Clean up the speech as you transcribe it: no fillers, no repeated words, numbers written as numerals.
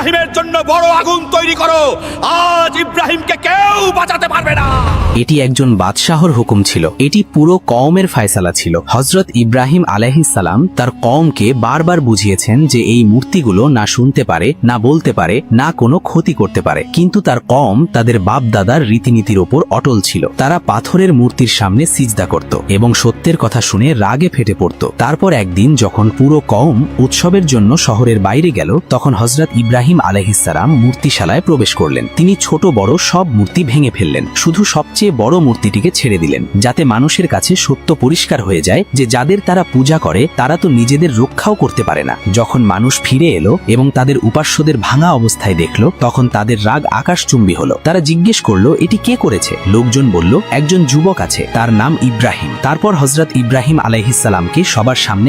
ইব্রাহিমের জন্য বড় আগুন তৈরি করো, আজ ইব্রাহিমকে কেউ বাঁচাতে পারবে না। এটি একজন বাদশাহর হুকুম ছিল, এটি পুরো কওমের ফয়সালা ছিল। হযরত ইব্রাহিম আলাইহিস সালাম তার কওমকে বারবার বুঝিয়েছেন যে এই মূর্তিগুলো না শুনতে পারে, না বলতে পারে, না কোনো ক্ষতি করতে পারে, কিন্তু তার কওম তাদের বাপ দাদার রীতিনীতির ওপর অটল ছিল। তারা পাথরের মূর্তির সামনে সিজদা করত এবং সত্যের কথা শুনে রাগে ফেটে পড়ত। তারপর একদিন যখন পুরো কওম উৎসবের জন্য শহরের বাইরে গেল, তখন হযরত ইব্রাহিম আলাইহিস সালাম মূর্তিশালায় প্রবেশ করলেন। তিনি ছোট বড় সব মূর্তি ভেঙে ফেললেন, শুধু সবচেয়ে বড় মূর্তিটিকে ছেড়ে দিলেন, যাতে মানুষের কাছে সত্য পরিষ্কার হয়ে যায় যে যাদের তারা পূজা করে তারা তো নিজেদের রক্ষাও করতে পারে না। যখন মানুষ ফিরে এলো এবং তাদের উপাস্যদের ভাঙা অবস্থায় দেখলো, তখন তাদের রাগ আকাশচুম্বী হলো। তারা জিজ্ঞেস করলো, এটি কে করেছে? লোকজন বলল, একজন যুবক আছে, তার নাম ইব্রাহিম। তারপর হযরত ইব্রাহিম আলাইহিস সালামকে সবার সামনে